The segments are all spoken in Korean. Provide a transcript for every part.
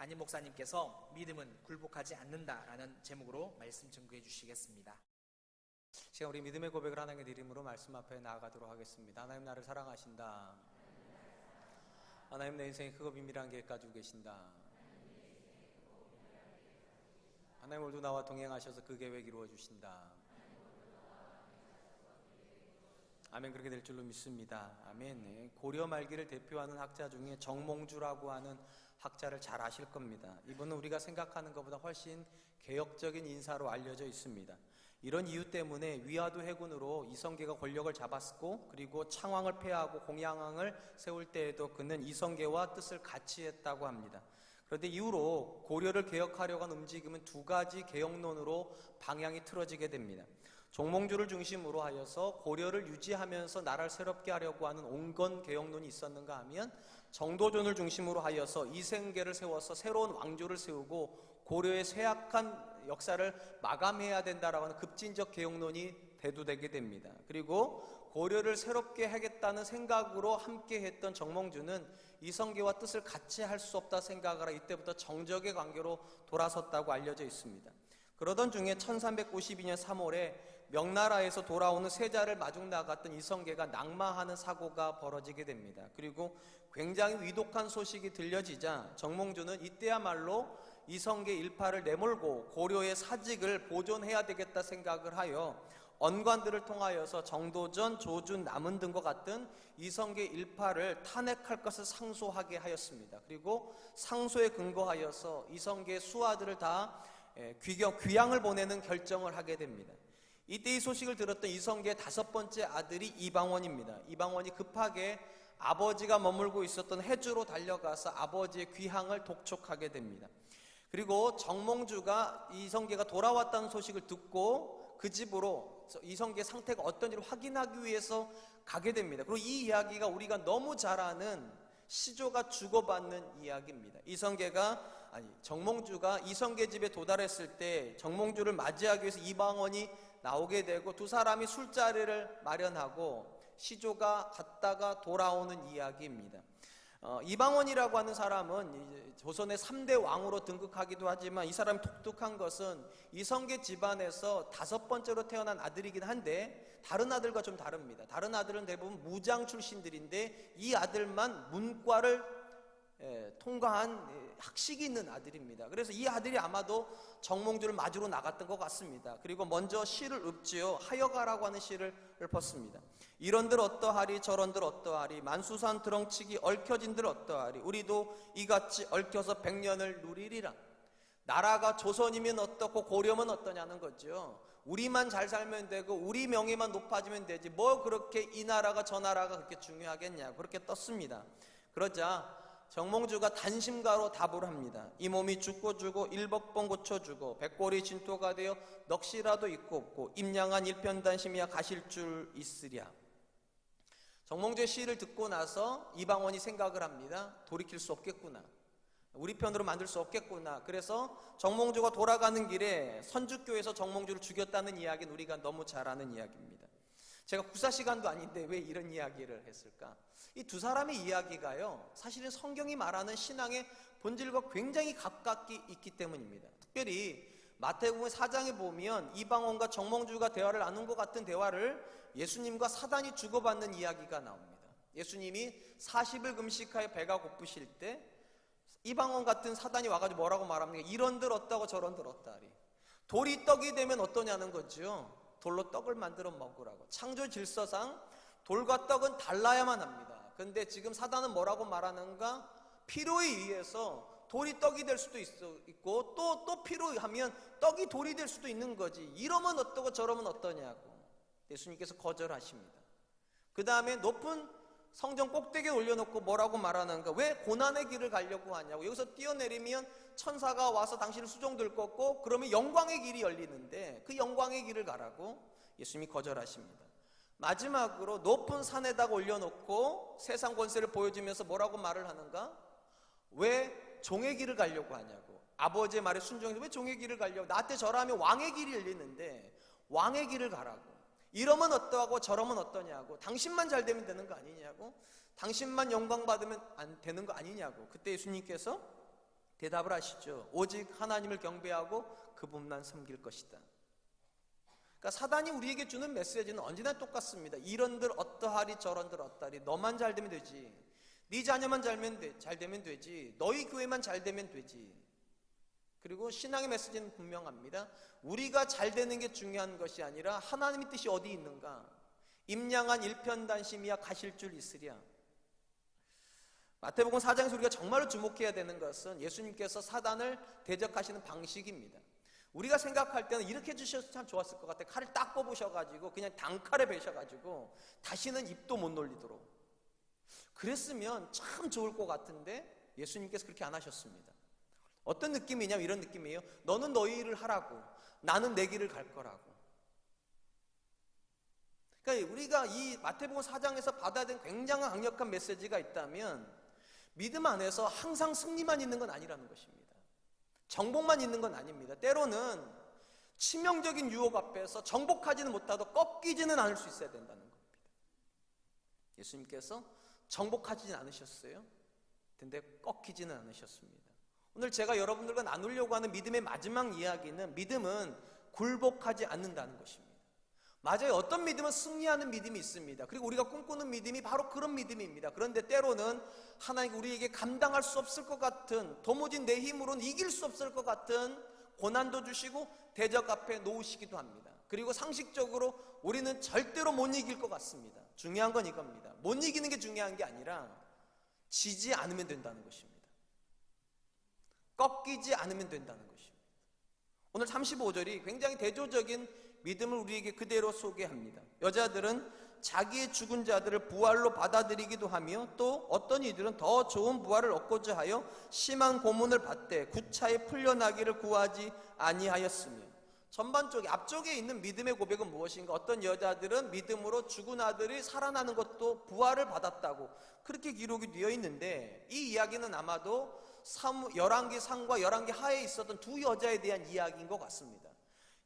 담임 목사님께서 믿음은 굴복하지 않는다라는 제목으로 말씀 증거해 주시겠습니다. 시간 우리 믿음의 고백을 하나님의 이름으로 말씀 앞에 나아가도록 하겠습니다. 하나님 나를 사랑하신다. 하나님 내 인생에 크고 비밀한 계획 가지고 계신다. 하나님 오늘도 나와 동행하셔서 그 계획 이루어 주신다. 아멘. 그렇게 될 줄로 믿습니다. 아멘. 고려 말기를 대표하는 학자 중에 정몽주라고 하는 학자를 잘 아실 겁니다. 이분은 우리가 생각하는 것보다 훨씬 개혁적인 인사로 알려져 있습니다. 이런 이유 때문에 위화도 해군으로 이성계가 권력을 잡았고, 그리고 창왕을 폐하고 공양왕을 세울 때에도 그는 이성계와 뜻을 같이 했다고 합니다. 그런데 이후로 고려를 개혁하려고 한 움직임은 두 가지 개혁론으로 방향이 틀어지게 됩니다. 정몽주를 중심으로 하여서 고려를 유지하면서 나라를 새롭게 하려고 하는 온건 개혁론이 있었는가 하면, 정도전을 중심으로 하여서 이성계를 세워서 새로운 왕조를 세우고 고려의 쇠약한 역사를 마감해야 된다라고 하는 급진적 개혁론이 대두되게 됩니다. 그리고 고려를 새롭게 하겠다는 생각으로 함께 했던 정몽주는 이성계와 뜻을 같이 할 수 없다 생각을 하고 이때부터 정적의 관계로 돌아섰다고 알려져 있습니다. 그러던 중에 1392년 3월에 명나라에서 돌아오는 세자를 마중 나갔던 이성계가 낙마하는 사고가 벌어지게 됩니다. 그리고 굉장히 위독한 소식이 들려지자 정몽주는 이때야말로 이성계 일파를 내몰고 고려의 사직을 보존해야 되겠다 생각을 하여 언관들을 통하여서 정도전, 조준, 남은 등과 같은 이성계 일파를 탄핵할 것을 상소하게 하였습니다. 그리고 상소에 근거하여서 이성계 수하들을 다 귀양을 보내는 결정을 하게 됩니다. 이때 이 소식을 들었던 이성계의 다섯 번째 아들이 이방원입니다. 이방원이 급하게 아버지가 머물고 있었던 해주로 달려가서 아버지의 귀향을 독촉하게 됩니다. 그리고 정몽주가 이성계가 돌아왔다는 소식을 듣고 그 집으로 이성계의 상태가 어떤지를 확인하기 위해서 가게 됩니다. 그리고 이 이야기가 우리가 너무 잘 아는 시조가 주고받는 이야기입니다. 정몽주가 이성계 집에 도달했을 때 정몽주를 맞이하기 위해서 이방원이 나오게 되고 두 사람이 술자리를 마련하고 시조가 갔다가 돌아오는 이야기입니다. 이방원이라고 하는 사람은 조선의 3대 왕으로 등극하기도 하지만 이 사람이 독특한 것은 이성계 집안에서 다섯 번째로 태어난 아들이긴 한데 다른 아들과 좀 다릅니다. 다른 아들은 대부분 무장 출신들인데 이 아들만 문과를 통과한 학식이 있는 아들입니다. 그래서 이 아들이 아마도 정몽주를 맞으러 나갔던 것 같습니다. 그리고 먼저 시를 읊지요. 하여가라고 하는 시를 읊었습니다. 이런들 어떠하리 저런들 어떠하리 만수산 드렁치기 얽혀진들 어떠하리 우리도 이같이 얽혀서 100년을 누리리라. 나라가 조선이면 어떻고 고려면 어떠냐는 거죠. 우리만 잘 살면 되고 우리 명예만 높아지면 되지 뭐 그렇게 이 나라가 저 나라가 그렇게 중요하겠냐 그렇게 떴습니다. 그러자 정몽주가 단심가로 답을 합니다. 이 몸이 죽고 주고 일법봉 고쳐주고 백골이 진토가 되어 넋이라도 있고 없고 임양한 일편단심이야 가실 줄 있으랴. 정몽주의 시를 듣고 나서 이방원이 생각을 합니다. 돌이킬 수 없겠구나. 우리 편으로 만들 수 없겠구나. 그래서 정몽주가 돌아가는 길에 선주교에서 정몽주를 죽였다는 이야기는 우리가 너무 잘 아는 이야기입니다. 제가 국사 시간도 아닌데 왜 이런 이야기를 했을까? 이 두 사람의 이야기가요, 사실은 성경이 말하는 신앙의 본질과 굉장히 가깝게 있기 때문입니다. 특별히 마태복음 4장에 보면 이방원과 정몽주가 대화를 나눈 것 같은 대화를 예수님과 사단이 주고받는 이야기가 나옵니다. 예수님이 40일 금식하여 배가 고프실 때 이방원 같은 사단이 와가지고 뭐라고 말합니까? 이런들 어떠고 저런들 어떠하리. 돌이 떡이 되면 어떠냐는 거죠. 돌로 떡을 만들어 먹으라고. 창조 질서상 돌과 떡은 달라야만 합니다. 그런데 지금 사단은 뭐라고 말하는가? 필요에 의해서 돌이 떡이 될 수도 있고 또 필요하면 떡이 돌이 될 수도 있는 거지. 이러면 어떠고 저러면 어떠냐고 예수님께서 거절하십니다. 그 다음에 높은 성전 꼭대기에 올려놓고 뭐라고 말하는가? 왜 고난의 길을 가려고 하냐고. 여기서 뛰어내리면 천사가 와서 당신을 수종들 꺾고 그러면 영광의 길이 열리는데 그 영광의 길을 가라고 예수님이 거절하십니다. 마지막으로 높은 산에다가 올려놓고 세상 권세를 보여주면서 뭐라고 말을 하는가? 왜 종의 길을 가려고 하냐고. 아버지의 말에 순종해서 왜 종의 길을 가려고. 나한테 절하면 왕의 길이 열리는데 왕의 길을 가라고. 이러면 어떠하고 저러면 어떠냐고. 당신만 잘 되면 되는 거 아니냐고. 당신만 영광 받으면 안 되는 거 아니냐고. 그때 예수님께서 대답을 하시죠. 오직 하나님을 경배하고 그분만 섬길 것이다. 그러니까 사단이 우리에게 주는 메시지는 언제나 똑같습니다. 이런들 어떠하리 저런들 어떠하리. 너만 잘 되면 되지. 네 자녀만 잘 되면 되지. 너희 교회만 잘 되면 되지. 그리고 신앙의 메시지는 분명합니다. 우리가 잘 되는 게 중요한 것이 아니라 하나님의 뜻이 어디 있는가. 임양한 일편단심이야 가실 줄 있으랴. 마태복음 4장에서 우리가 정말로 주목해야 되는 것은 예수님께서 사단을 대적하시는 방식입니다. 우리가 생각할 때는 이렇게 해주셔서 참 좋았을 것 같아요. 칼을 딱 뽑으셔가지고 그냥 단칼에 베셔가지고 다시는 입도 못 놀리도록. 그랬으면 참 좋을 것 같은데 예수님께서 그렇게 안 하셨습니다. 어떤 느낌이냐면 이런 느낌이에요. 너는 너희 일을 하라고, 나는 내 길을 갈 거라고. 그러니까 우리가 이 마태복음 4장에서 받아야 되는 굉장히 강력한 메시지가 있다면 믿음 안에서 항상 승리만 있는 건 아니라는 것입니다. 정복만 있는 건 아닙니다. 때로는 치명적인 유혹 앞에서 정복하지는 못하도 꺾이지는 않을 수 있어야 된다는 겁니다. 예수님께서 정복하지는 않으셨어요. 근데 꺾이지는 않으셨습니다. 오늘 제가 여러분들과 나누려고 하는 믿음의 마지막 이야기는 믿음은 굴복하지 않는다는 것입니다. 맞아요. 어떤 믿음은 승리하는 믿음이 있습니다. 그리고 우리가 꿈꾸는 믿음이 바로 그런 믿음입니다. 그런데 때로는 하나님 우리에게 감당할 수 없을 것 같은, 도무지 내 힘으로는 이길 수 없을 것 같은 고난도 주시고 대적 앞에 놓으시기도 합니다. 그리고 상식적으로 우리는 절대로 못 이길 것 같습니다. 중요한 건 이겁니다. 못 이기는 게 중요한 게 아니라 지지 않으면 된다는 것입니다. 꺾이지 않으면 된다는 것입니다. 오늘 35절이 굉장히 대조적인 믿음을 우리에게 그대로 소개합니다. 여자들은 자기의 죽은 자들을 부활로 받아들이기도 하며 또 어떤 이들은 더 좋은 부활을 얻고자 하여 심한 고문을 받되 구차히 풀려나기를 구하지 아니하였으며. 전반적에 앞쪽에 있는 믿음의 고백은 무엇인가? 어떤 여자들은 믿음으로 죽은 아들이 살아나는 것도 부활을 받았다고 그렇게 기록이 되어 있는데, 이 이야기는 아마도 열왕기 상과 열왕기 하에 있었던 두 여자에 대한 이야기인 것 같습니다.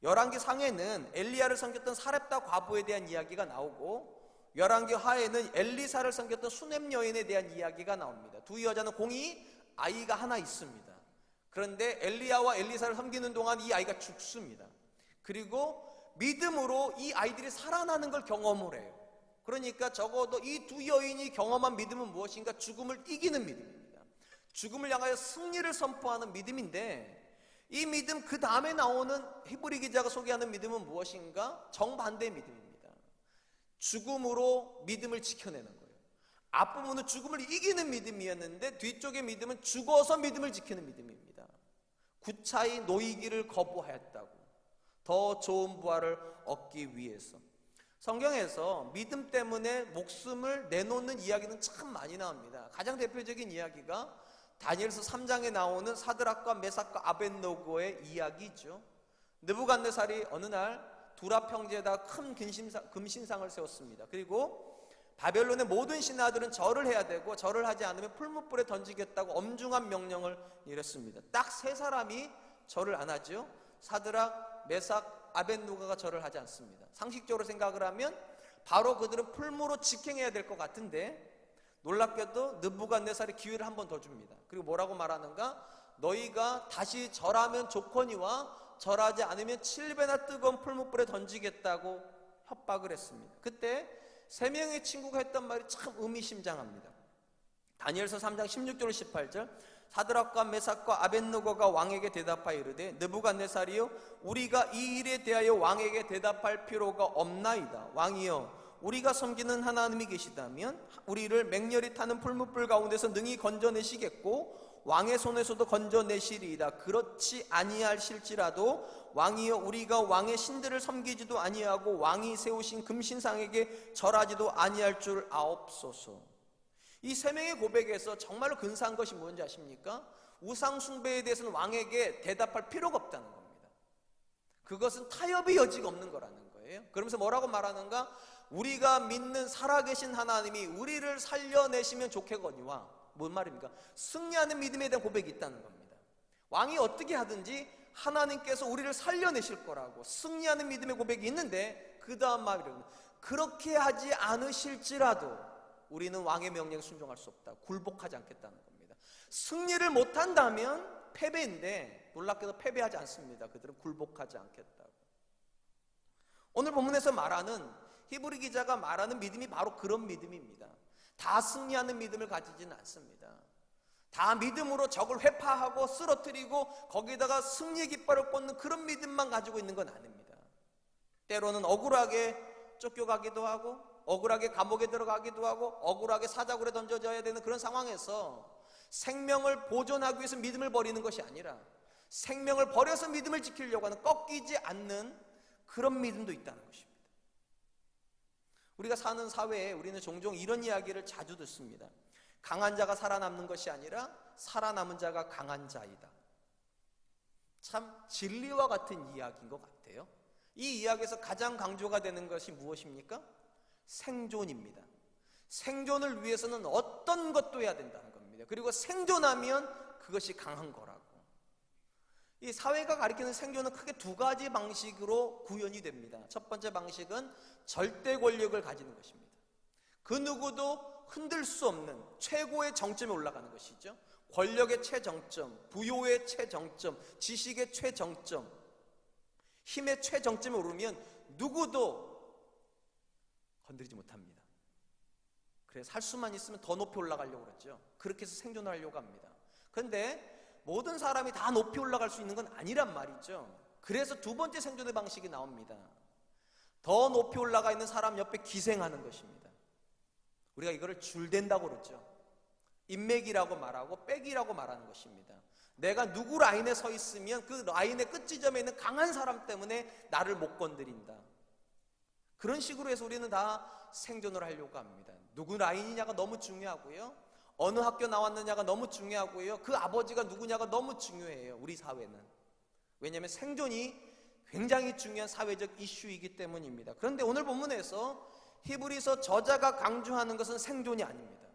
열왕기 상에는 엘리야를 섬겼던 사렙다 과부에 대한 이야기가 나오고, 열왕기 하에는 엘리사를 섬겼던 수넴 여인에 대한 이야기가 나옵니다. 두 여자는 공이 아이가 하나 있습니다. 그런데 엘리야와 엘리사를 섬기는 동안 이 아이가 죽습니다. 그리고 믿음으로 이 아이들이 살아나는 걸 경험을 해요. 그러니까 적어도 이 두 여인이 경험한 믿음은 무엇인가? 죽음을 이기는 믿음입니다. 죽음을 향하여 승리를 선포하는 믿음인데, 이 믿음 그 다음에 나오는 히브리 기자가 소개하는 믿음은 무엇인가? 정반대의 믿음입니다. 죽음으로 믿음을 지켜내는 거예요. 앞부분은 죽음을 이기는 믿음이었는데 뒤쪽의 믿음은 죽어서 믿음을 지키는 믿음입니다. 구차히 놓이기를 거부하였다고. 더 좋은 부활을 얻기 위해서. 성경에서 믿음 때문에 목숨을 내놓는 이야기는 참 많이 나옵니다. 가장 대표적인 이야기가 다니엘서 3장에 나오는 사드락과 메삭과 아벳노고의 이야기죠. 느부갓네살이 어느 날 두랍 평지에다 큰 금신상을 세웠습니다. 그리고 바벨론의 모든 신하들은 절을 해야 되고 절을 하지 않으면 풀무불에 던지겠다고 엄중한 명령을 내렸습니다. 딱 세 사람이 절을 안 하죠. 사드락, 메삭, 아벳노고가 절을 하지 않습니다. 상식적으로 생각을 하면 바로 그들은 풀무로 직행해야 될 것 같은데, 놀랍게도 느부갓네살이 기회를 한 번 더 줍니다. 그리고 뭐라고 말하는가? 너희가 다시 절하면 좋거니와 절하지 않으면 7배나 뜨거운 풀무불에 던지겠다고 협박을 했습니다. 그때 세 명의 친구가 했던 말이 참 의미심장합니다. 다니엘서 3장 16절 18절 사드락과 메삭과 아벳노고가 왕에게 대답하여 이르되 느부갓네살이여 우리가 이 일에 대하여 왕에게 대답할 필요가 없나이다. 왕이여 우리가 섬기는 하나님이 계시다면 우리를 맹렬히 타는 풀무불 가운데서 능히 건져내시겠고 왕의 손에서도 건져내시리이다. 그렇지 아니하실지라도 왕이여 우리가 왕의 신들을 섬기지도 아니하고 왕이 세우신 금신상에게 절하지도 아니할 줄 아옵소서. 이 세 명의 고백에서 정말로 근사한 것이 뭔지 아십니까? 우상 숭배에 대해서는 왕에게 대답할 필요가 없다는 겁니다. 그것은 타협의 여지가 없는 거라는 거예요. 그러면서 뭐라고 말하는가? 우리가 믿는 살아계신 하나님이 우리를 살려내시면 좋겠거니와, 뭔 말입니까? 승리하는 믿음에 대한 고백이 있다는 겁니다. 왕이 어떻게 하든지 하나님께서 우리를 살려내실 거라고 승리하는 믿음의 고백이 있는데, 그 다음 말은 그렇게 하지 않으실지라도 우리는 왕의 명령에 순종할 수 없다. 굴복하지 않겠다는 겁니다. 승리를 못한다면 패배인데 놀랍게도 패배하지 않습니다. 그들은 굴복하지 않겠다고. 오늘 본문에서 말하는 히브리 기자가 말하는 믿음이 바로 그런 믿음입니다. 다 승리하는 믿음을 가지지는 않습니다. 다 믿음으로 적을 회파하고 쓰러뜨리고 거기다가 승리의 깃발을 꽂는 그런 믿음만 가지고 있는 건 아닙니다. 때로는 억울하게 쫓겨가기도 하고 억울하게 감옥에 들어가기도 하고 억울하게 사자굴에 던져져야 되는 그런 상황에서 생명을 보존하기 위해서 믿음을 버리는 것이 아니라 생명을 버려서 믿음을 지키려고 하는 꺾이지 않는 그런 믿음도 있다는 것입니다. 우리가 사는 사회에 우리는 종종 이런 이야기를 자주 듣습니다. 강한 자가 살아남는 것이 아니라 살아남은 자가 강한 자이다. 참 진리와 같은 이야기인 것 같아요. 이 이야기에서 가장 강조가 되는 것이 무엇입니까? 생존입니다. 생존을 위해서는 어떤 것도 해야 된다는 겁니다. 그리고 생존하면 그것이 강한 거라고. 이 사회가 가리키는 생존은 크게 두 가지 방식으로 구현이 됩니다. 첫 번째 방식은 절대 권력을 가지는 것입니다. 그 누구도 흔들 수 없는 최고의 정점에 올라가는 것이죠. 권력의 최정점, 부요의 최정점, 지식의 최정점, 힘의 최정점에 오르면 누구도 건드리지 못합니다. 그래서 할 수만 있으면 더 높이 올라가려고 그러죠. 그렇게 해서 생존하려고 합니다. 그런데 모든 사람이 다 높이 올라갈 수 있는 건 아니란 말이죠. 그래서 두 번째 생존의 방식이 나옵니다. 더 높이 올라가 있는 사람 옆에 기생하는 것입니다. 우리가 이거를 줄댄다고 그러죠. 인맥이라고 말하고 백이라고 말하는 것입니다. 내가 누구 라인에 서 있으면 그 라인의 끝 지점에 있는 강한 사람 때문에 나를 못 건드린다. 그런 식으로 해서 우리는 다 생존을 하려고 합니다. 누구 라인이냐가 너무 중요하고요. 어느 학교 나왔느냐가 너무 중요하고요. 그 아버지가 누구냐가 너무 중요해요. 우리 사회는. 왜냐하면 생존이 굉장히 중요한 사회적 이슈이기 때문입니다. 그런데 오늘 본문에서 히브리서 저자가 강조하는 것은 생존이 아닙니다.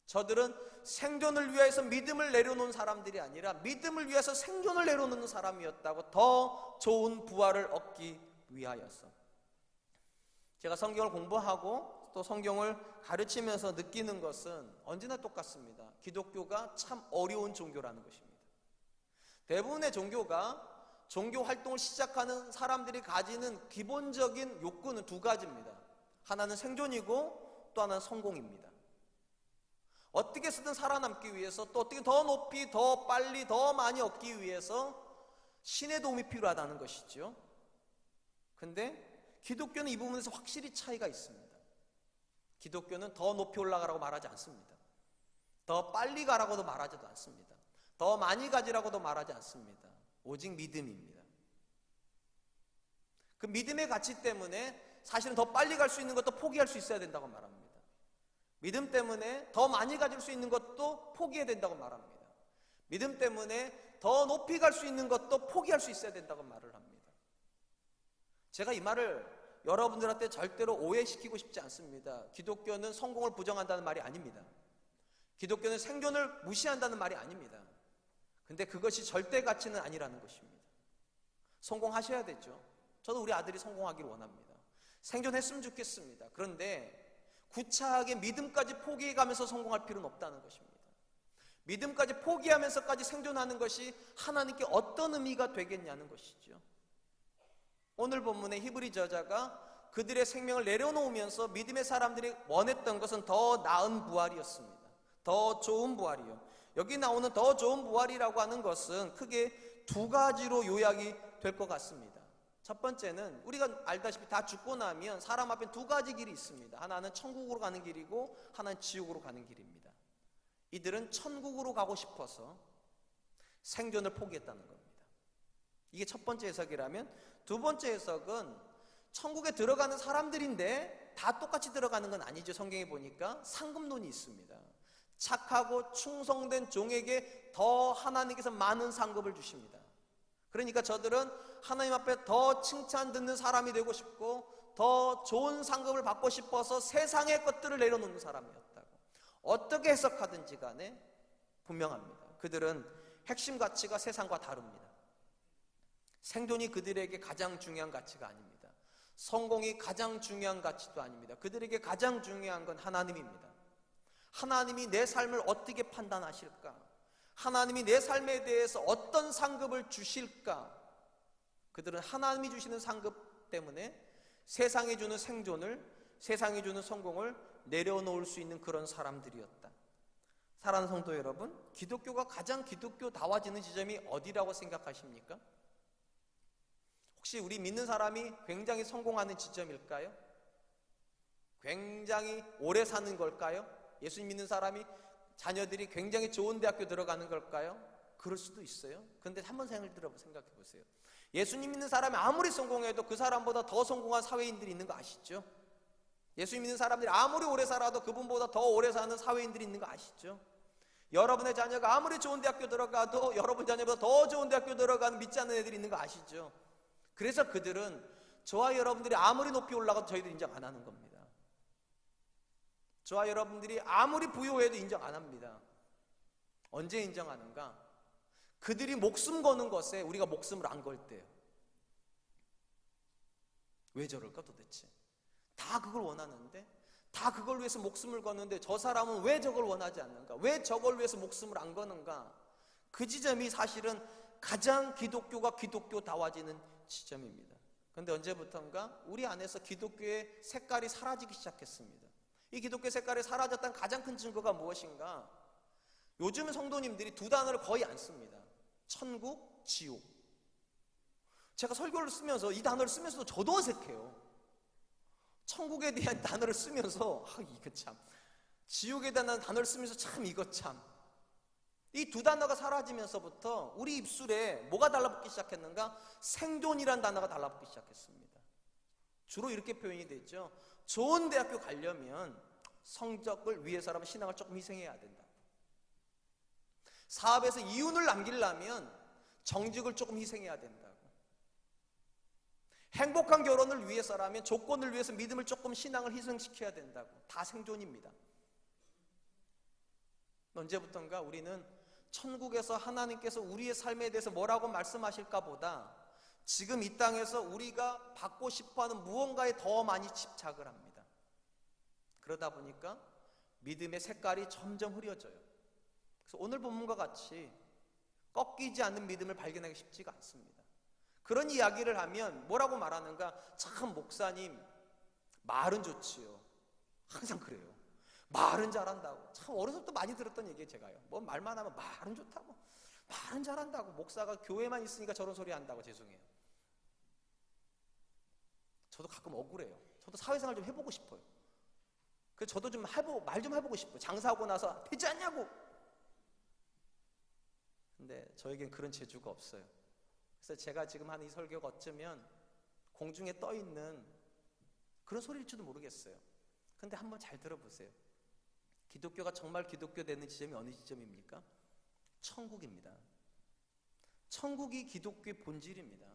저들은 생존을 위해서 믿음을 내려놓은 사람들이 아니라 믿음을 위해서 생존을 내려놓는 사람이었다고. 더 좋은 부활을 얻기 위하여서. 제가 성경을 공부하고 또 성경을 가르치면서 느끼는 것은 언제나 똑같습니다. 기독교가 참 어려운 종교라는 것입니다. 대부분의 종교가 종교 활동을 시작하는 사람들이 가지는 기본적인 욕구는 두 가지입니다. 하나는 생존이고 또 하나는 성공입니다. 어떻게 해서든 살아남기 위해서, 또 어떻게 더 높이, 더 빨리, 더 많이 얻기 위해서 신의 도움이 필요하다는 것이죠. 근데 기독교는 이 부분에서 확실히 차이가 있습니다. 기독교는 더 높이 올라가라고 말하지 않습니다. 더 빨리 가라고도 말하지도 않습니다. 더 많이 가지라고도 말하지 않습니다. 오직 믿음입니다. 그 믿음의 가치 때문에 사실은 더 빨리 갈 수 있는 것도 포기할 수 있어야 된다고 말합니다. 믿음 때문에 더 많이 가질 수 있는 것도 포기해야 된다고 말합니다. 믿음 때문에 더 높이 갈 수 있는 것도 포기할 수 있어야 된다고 말을 합니다. 제가 이 말을 여러분들한테 절대로 오해시키고 싶지 않습니다. 기독교는 성공을 부정한다는 말이 아닙니다. 기독교는 생존을 무시한다는 말이 아닙니다. 근데 그것이 절대 가치는 아니라는 것입니다. 성공하셔야 되죠. 저도 우리 아들이 성공하기를 원합니다. 생존했으면 좋겠습니다. 그런데 구차하게 믿음까지 포기해가면서 성공할 필요는 없다는 것입니다. 믿음까지 포기하면서까지 생존하는 것이 하나님께 어떤 의미가 되겠냐는 것이죠. 오늘 본문의 히브리 저자가 그들의 생명을 내려놓으면서 믿음의 사람들이 원했던 것은 더 나은 부활이었습니다. 더 좋은 부활이요. 여기 나오는 더 좋은 부활이라고 하는 것은 크게 두 가지로 요약이 될 것 같습니다. 첫 번째는 우리가 알다시피 다 죽고 나면 사람 앞에 두 가지 길이 있습니다. 하나는 천국으로 가는 길이고 하나는 지옥으로 가는 길입니다. 이들은 천국으로 가고 싶어서 생존을 포기했다는 겁니다. 이게 첫 번째 해석이라면, 두 번째 해석은 천국에 들어가는 사람들인데 다 똑같이 들어가는 건 아니죠. 성경에 보니까 상급론이 있습니다. 착하고 충성된 종에게 더 하나님께서 많은 상급을 주십니다. 그러니까 저들은 하나님 앞에 더 칭찬 듣는 사람이 되고 싶고 더 좋은 상급을 받고 싶어서 세상의 것들을 내려놓는 사람이었다고. 어떻게 해석하든지 간에 분명합니다. 그들은 핵심 가치가 세상과 다릅니다. 생존이 그들에게 가장 중요한 가치가 아닙니다. 성공이 가장 중요한 가치도 아닙니다. 그들에게 가장 중요한 건 하나님입니다. 하나님이 내 삶을 어떻게 판단하실까? 하나님이 내 삶에 대해서 어떤 상급을 주실까? 그들은 하나님이 주시는 상급 때문에 세상이 주는 생존을, 세상이 주는 성공을 내려놓을 수 있는 그런 사람들이었다. 사랑하는 성도 여러분, 기독교가 가장 기독교다워지는 지점이 어디라고 생각하십니까? 혹시 우리 믿는 사람이 굉장히 성공하는 지점일까요? 굉장히 오래 사는 걸까요? 예수 믿는 사람이 자녀들이 굉장히 좋은 대학교 들어가는 걸까요? 그럴 수도 있어요. 그런데 한번 생각해 보세요. 예수님 믿는 사람이 아무리 성공해도 그 사람보다 더 성공한 사회인들이 있는 거 아시죠? 예수 믿는 사람들이 아무리 오래 살아도 그분보다 더 오래 사는 사회인들이 있는 거 아시죠? 여러분의 자녀가 아무리 좋은 대학교 들어가도 여러분 자녀보다 더 좋은 대학교 들어가는 믿지 않는 애들이 있는 거 아시죠? 그래서 그들은 저와 여러분들이 아무리 높이 올라가도 저희들 인정 안 하는 겁니다. 저와 여러분들이 아무리 부유해도 인정 안 합니다. 언제 인정하는가? 그들이 목숨 거는 것에 우리가 목숨을 안 걸 때요. 왜 저럴까 도대체? 다 그걸 원하는데, 다 그걸 위해서 목숨을 거는데 저 사람은 왜 저걸 원하지 않는가? 왜 저걸 위해서 목숨을 안 거는가? 그 지점이 사실은 가장 기독교가 기독교다워지는 지점입니다. 그런데 언제부턴가 우리 안에서 기독교의 색깔이 사라지기 시작했습니다. 이 기독교의 색깔이 사라졌다는 가장 큰 증거가 무엇인가? 요즘 성도님들이 두 단어를 거의 안 씁니다. 천국, 지옥. 제가 설교를 쓰면서 이 단어를 쓰면서도 저도 어색해요. 천국에 대한 단어를 쓰면서 이거 참, 지옥에 대한 단어를 쓰면서 참 이거 참. 이 두 단어가 사라지면서부터 우리 입술에 뭐가 달라붙기 시작했는가? 생존이란 단어가 달라붙기 시작했습니다. 주로 이렇게 표현이 되죠. 좋은 대학교 가려면 성적을 위해서라면 신앙을 조금 희생해야 된다. 사업에서 이윤을 남기려면 정직을 조금 희생해야 된다고. 행복한 결혼을 위해서라면 조건을 위해서 믿음을 조금 신앙을 희생시켜야 된다고. 다 생존입니다. 언제부턴가 우리는 천국에서 하나님께서 우리의 삶에 대해서 뭐라고 말씀하실까 보다 지금 이 땅에서 우리가 받고 싶어하는 무언가에 더 많이 집착을 합니다. 그러다 보니까 믿음의 색깔이 점점 흐려져요. 그래서 오늘 본문과 같이 꺾이지 않는 믿음을 발견하기 쉽지가 않습니다. 그런 이야기를 하면 뭐라고 말하는가? 참 목사님 말은 좋지요. 항상 그래요. 말은 잘한다고. 참 어렸을 때 많이 들었던 얘기예요. 제가요. 뭐 말만 하면 말은 좋다고, 말은 잘한다고. 목사가 교회만 있으니까 저런 소리 한다고. 죄송해요. 저도 가끔 억울해요. 저도 사회생활 좀 해보고 싶어요. 그래서 저도 좀 말 좀 해보고 싶어요. 장사하고 나서 되지 않냐고. 근데 저에겐 그런 재주가 없어요. 그래서 제가 지금 하는 이 설교가 어쩌면 공중에 떠있는 그런 소리일지도 모르겠어요. 근데 한번 잘 들어보세요. 기독교가 정말 기독교 되는 지점이 어느 지점입니까? 천국입니다. 천국이 기독교의 본질입니다.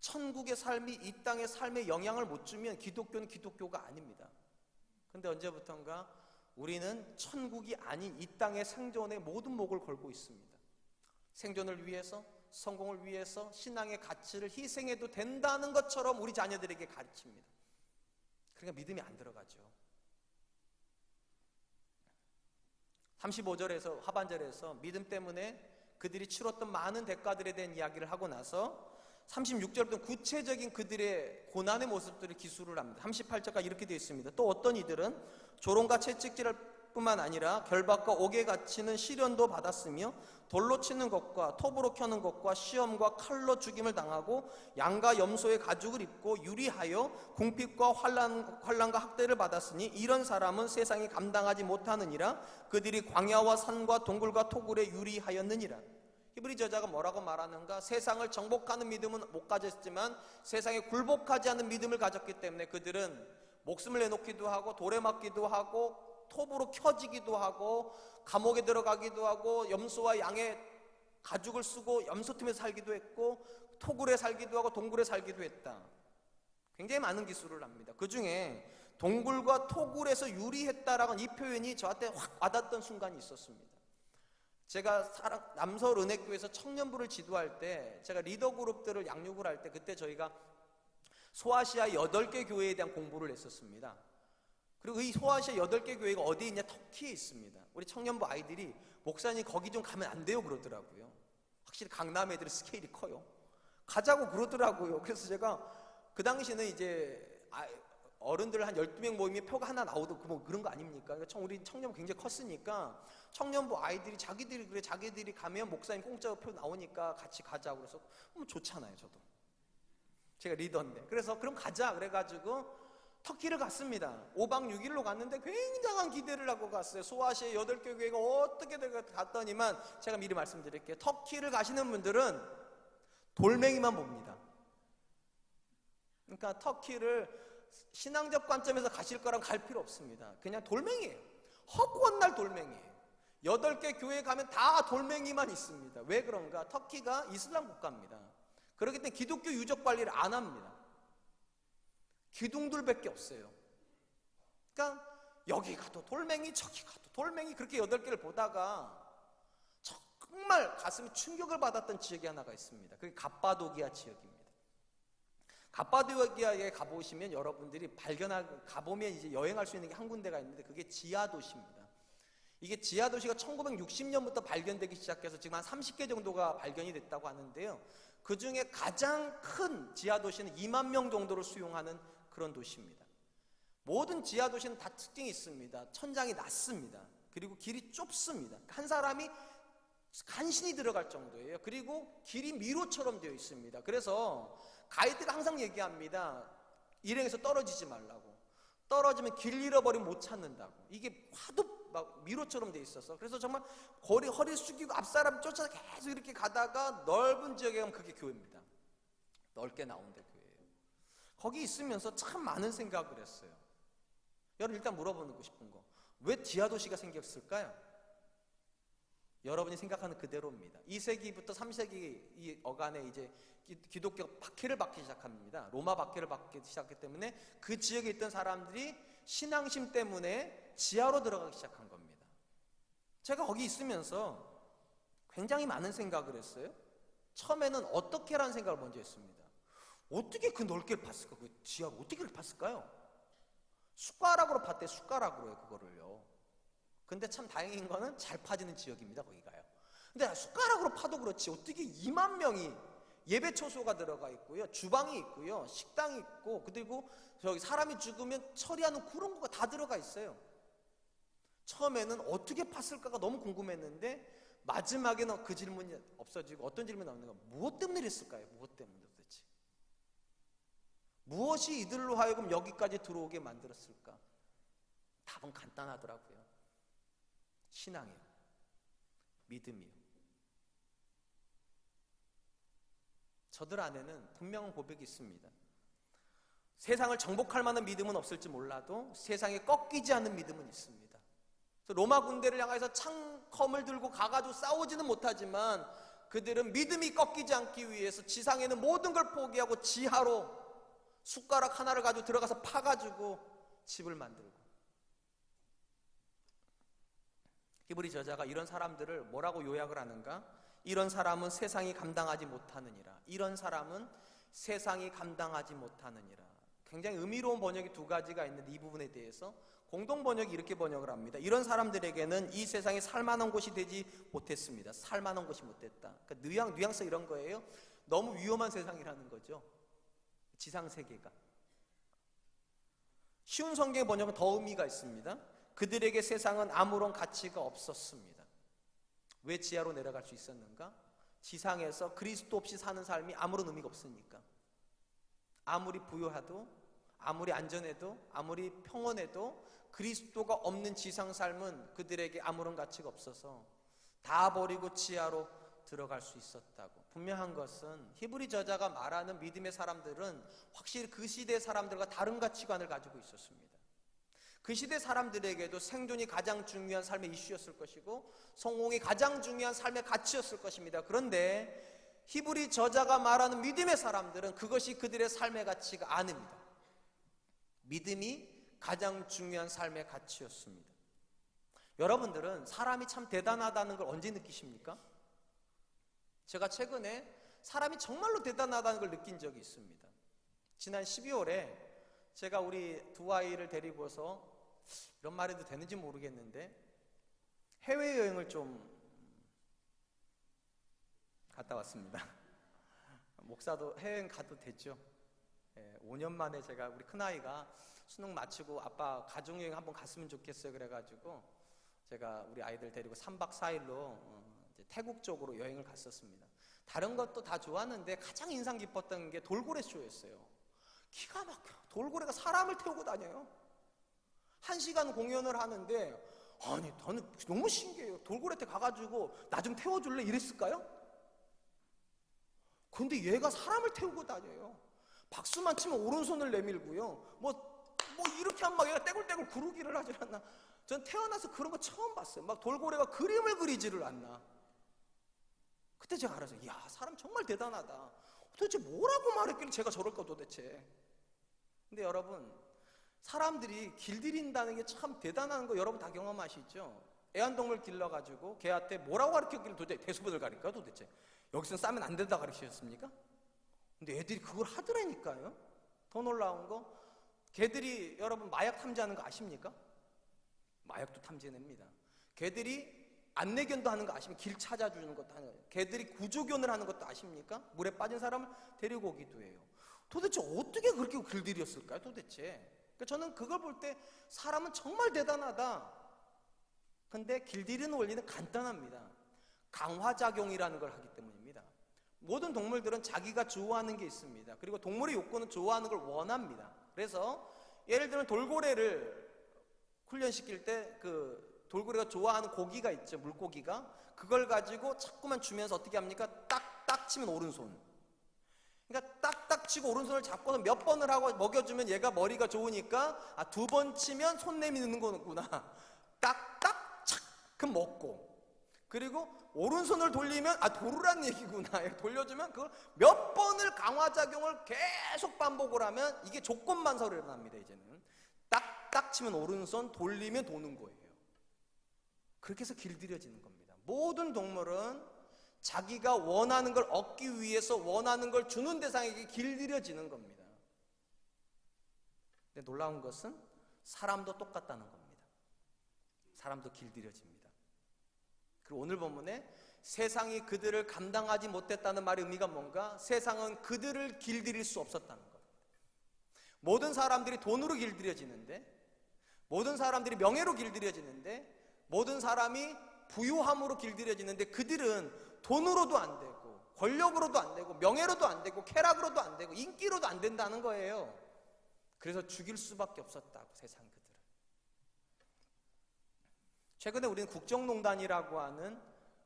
천국의 삶이 이 땅의 삶에 영향을 못 주면 기독교는 기독교가 아닙니다. 근데 언제부턴가 우리는 천국이 아닌 이 땅의 생존에 모든 목을 걸고 있습니다. 생존을 위해서, 성공을 위해서 신앙의 가치를 희생해도 된다는 것처럼 우리 자녀들에게 가르칩니다. 그러니까 믿음이 안 들어가죠. 35절에서 하반절에서 믿음 때문에 그들이 치렀던 많은 대가들에 대한 이야기를 하고 나서 36절부터 구체적인 그들의 고난의 모습들을 기술을 합니다. 38절까지 이렇게 되어 있습니다. 또 어떤 이들은 조롱과 채찍질할 뿐만 아니라 결박과 옥에 갇히는 시련도 받았으며 돌로 치는 것과 톱으로 켜는 것과 시험과 칼로 죽임을 당하고 양과 염소의 가죽을 입고 유리하여 궁핍과 환난과 학대를 받았으니 이런 사람은 세상이 감당하지 못하느니라. 그들이 광야와 산과 동굴과 토굴에 유리하였느니라. 히브리 저자가 뭐라고 말하는가? 세상을 정복하는 믿음은 못 가졌지만 세상에 굴복하지 않는 믿음을 가졌기 때문에 그들은 목숨을 내놓기도 하고 돌에 맞기도 하고 톱으로 켜지기도 하고 감옥에 들어가기도 하고 염소와 양의 가죽을 쓰고 염소틈에 살기도 했고 토굴에 살기도 하고 동굴에 살기도 했다. 굉장히 많은 기술을 합니다. 그 중에 동굴과 토굴에서 유리했다라는 이 표현이 저한테 확 와닿던 순간이 있었습니다. 제가 남서은혜교회에서 청년부를 지도할 때 제가 리더 그룹들을 양육을 할 때 그때 저희가 소아시아 8개 교회에 대한 공부를 했었습니다. 그리고 이 소아시아 8개 교회가 어디에 있냐? 터키에 있습니다. 우리 청년부 아이들이 목사님 거기 좀 가면 안 돼요 그러더라고요. 확실히 강남 애들은 스케일이 커요. 가자고 그러더라고요. 그래서 제가 그 당시에는 이제 어른들 한 12명 모임에 표가 하나 나오도 뭐 그런 거 아닙니까? 그러니까 우리 청년부 굉장히 컸으니까 청년부 아이들이 자기들이 가면 목사님 공짜로 표 나오니까 같이 가자고 그래서 좋잖아요. 저도 제가 리더인데 그래서 그럼 가자 그래가지고 터키를 갔습니다. 5박 6일로 갔는데 굉장한 기대를 하고 갔어요. 소아시아 8개 교회가 어떻게 갔더니만 제가 미리 말씀드릴게요. 터키를 가시는 분들은 돌멩이만 봅니다. 그러니까 터키를 신앙적 관점에서 가실 거라면 갈 필요 없습니다. 그냥 돌멩이에요. 허구한 날 돌멩이에요. 8개 교회에 가면 다 돌멩이만 있습니다. 왜 그런가? 터키가 이슬람 국가입니다. 그렇기 때문에 기독교 유적 관리를 안 합니다. 기둥들밖에 없어요. 그러니까 여기 가도 돌멩이 저기 가도 돌멩이 그렇게 8개를 보다가 정말 가슴에 충격을 받았던 지역이 하나가 있습니다. 그게 갑바도기아 지역입니다. 갑바도기아에 가보시면 여러분들이 가보면 이제 여행할 수 있는 게 한 군데가 있는데 그게 지하도시입니다. 이게 지하도시가 1960년부터 발견되기 시작해서 지금 한 30개 정도가 발견이 됐다고 하는데요. 그 중에 가장 큰 지하도시는 2만 명 정도를 수용하는 그런 도시입니다. 모든 지하도시는 다 특징이 있습니다. 천장이 낮습니다. 그리고 길이 좁습니다. 한 사람이 간신히 들어갈 정도예요. 그리고 길이 미로처럼 되어 있습니다. 그래서 가이드가 항상 얘기합니다. 일행에서 떨어지지 말라고. 떨어지면 길 잃어버리면 못 찾는다고. 이게 하도 막 미로처럼 되어 있어서 그래서 정말 허리 숙이고 앞사람 쫓아서 계속 이렇게 가다가 넓은 지역에 가면 그게 교회입니다. 넓게 나온 데 교회예요. 거기 있으면서 참 많은 생각을 했어요. 여러분 일단 물어보고 싶은 거, 왜 지하도시가 생겼을까요? 여러분이 생각하는 그대로입니다. 2세기부터 3세기 이 어간에 이제 기독교가 박해를 받기 시작합니다. 로마 박해를 받기 시작했기 때문에 그 지역에 있던 사람들이 신앙심 때문에 지하로 들어가기 시작한 겁니다. 제가 거기 있으면서 굉장히 많은 생각을 했어요. 처음에는 어떻게라는 생각을 먼저 했습니다. 어떻게 그 넓게 팠을까? 그 지하로 어떻게 그렇게 팠을까요? 숟가락으로 팠대. 숟가락으로요 그거를요. 근데 참 다행인 거는 잘 파지는 지역입니다. 거기가요. 근데 숟가락으로 파도 그렇지 어떻게 2만 명이 예배 초소가 들어가 있고요, 주방이 있고요, 식당이 있고, 그리고 저기 사람이 죽으면 처리하는 그런 거가 다 들어가 있어요. 처음에는 어떻게 팠을까가 너무 궁금했는데 마지막에는 그 질문이 없어지고 어떤 질문이 나오는가? 무엇 때문에 이랬을까요? 무엇 때문에 도대체? 무엇이 이들로 하여금 여기까지 들어오게 만들었을까? 답은 간단하더라고요. 신앙이요. 믿음이요. 저들 안에는 분명한 고백이 있습니다. 세상을 정복할 만한 믿음은 없을지 몰라도 세상에 꺾이지 않는 믿음은 있습니다. 그래서 로마 군대를 향해서 창검을 들고 가가지고 싸우지는 못하지만 그들은 믿음이 꺾이지 않기 위해서 지상에는 모든 걸 포기하고 지하로 숟가락 하나를 가지고 들어가서 파가지고 집을 만들고, 히브리 저자가 이런 사람들을 뭐라고 요약을 하는가? 이런 사람은 세상이 감당하지 못하느니라. 이런 사람은 세상이 감당하지 못하느니라. 굉장히 의미로운 번역이 두 가지가 있는데 이 부분에 대해서 공동 번역이 이렇게 번역을 합니다. 이런 사람들에게는 이 세상에 살만한 곳이 되지 못했습니다. 살만한 곳이 못됐다. 그러니까 뉘앙스 이런 거예요. 너무 위험한 세상이라는 거죠. 지상 세계가. 쉬운 성경 번역은 더 의미가 있습니다. 그들에게 세상은 아무런 가치가 없었습니다. 왜 지하로 내려갈 수 있었는가? 지상에서 그리스도 없이 사는 삶이 아무런 의미가 없으니까. 아무리 부유해도, 아무리 안전해도, 아무리 평온해도 그리스도가 없는 지상 삶은 그들에게 아무런 가치가 없어서 다 버리고 지하로 들어갈 수 있었다고. 분명한 것은 히브리 저자가 말하는 믿음의 사람들은 확실히 그 시대의 사람들과 다른 가치관을 가지고 있었습니다. 그 시대 사람들에게도 생존이 가장 중요한 삶의 이슈였을 것이고 성공이 가장 중요한 삶의 가치였을 것입니다. 그런데 히브리 저자가 말하는 믿음의 사람들은 그것이 그들의 삶의 가치가 아닙니다. 믿음이 가장 중요한 삶의 가치였습니다. 여러분들은 사람이 참 대단하다는 걸 언제 느끼십니까? 제가 최근에 사람이 정말로 대단하다는 걸 느낀 적이 있습니다. 지난 12월에 제가 우리 두 아이를 데리고서 이런 말해도 되는지 모르겠는데 해외여행을 좀 갔다 왔습니다. 목사도 해외여행 가도 됐죠. 5년 만에 제가 우리 큰아이가 수능 마치고 아빠 가족여행 한번 갔으면 좋겠어요 그래가지고 제가 우리 아이들 데리고 3박 4일로 태국 쪽으로 여행을 갔었습니다. 다른 것도 다 좋았는데 가장 인상 깊었던 게 돌고래 쇼였어요. 기가 막혀. 돌고래가 사람을 태우고 다녀요. 1시간 공연을 하는데 아니 저는 너무 신기해요. 돌고래한테 가가지고 나 좀 태워줄래 이랬을까요? 근데 얘가 사람을 태우고 다녀요. 박수만 치면 오른손을 내밀고요. 뭐 이렇게 하면 막 얘가 떼굴떼굴 구르기를 하질 않나. 전 태어나서 그런 거 처음 봤어요. 막 돌고래가 그림을 그리지를 않나. 그때 제가 알았어요. 이야, 사람 정말 대단하다. 도대체 뭐라고 말했길래 제가 저럴까 도대체. 근데 여러분, 사람들이 길들인다는 게 참 대단한 거 여러분 다 경험하시죠? 애완동물 길러가지고 걔한테 뭐라고 가르쳤길래 도대체 대소변을 가릴까요 도대체? 여기서 싸면 안 된다 가르치셨습니까? 근데 애들이 그걸 하더라니까요. 더 놀라운 거, 걔들이 여러분 마약 탐지하는 거 아십니까? 마약도 탐지해냅니다. 걔들이 안내견도 하는 거 아십니까? 길 찾아주는 것도 하는 거예요. 걔들이 구조견을 하는 것도 아십니까? 물에 빠진 사람을 데리고 오기도 해요. 도대체 어떻게 그렇게 길들였을까요 도대체? 그러니까 저는 그걸 볼 때 사람은 정말 대단하다. 근데 길들이는 원리는 간단합니다. 강화작용이라는 걸 하기 때문입니다. 모든 동물들은 자기가 좋아하는 게 있습니다. 그리고 동물의 욕구는 좋아하는 걸 원합니다. 그래서 예를 들면 돌고래를 훈련시킬 때 그 돌고래가 좋아하는 고기가 있죠. 물고기가. 그걸 가지고 자꾸만 주면서 어떻게 합니까? 딱딱 치면 오른손. 그러니까 딱딱 치고 오른손을 잡고서 몇 번을 하고 먹여주면 얘가 머리가 좋으니까 2번 치면 손 내미는 거구나. 딱딱 착 그럼 먹고. 그리고 오른손을 돌리면 도루란 얘기구나. 돌려주면 그걸 몇 번을 강화작용을 계속 반복을 하면 이게 조건만서로 일어납니다. 이제는 딱딱 치면 오른손, 돌리면 도는 거예요. 그렇게 해서 길들여지는 겁니다. 모든 동물은 자기가 원하는 걸 얻기 위해서 원하는 걸 주는 대상에게 길들여지는 겁니다. 근데 놀라운 것은 사람도 똑같다는 겁니다. 사람도 길들여집니다. 그리고 오늘 본문에 세상이 그들을 감당하지 못했다는 말의 의미가 뭔가? 세상은 그들을 길들일 수 없었다는 겁니다. 모든 사람들이 돈으로 길들여지는데, 모든 사람들이 명예로 길들여지는데, 모든 사람이 부유함으로 길들여지는데 그들은 돈으로도 안 되고 권력으로도 안 되고 명예로도 안 되고 쾌락으로도 안 되고 인기로도 안 된다는 거예요. 그래서 죽일 수밖에 없었다고 세상 그들은. 최근에 우리는 국정농단이라고 하는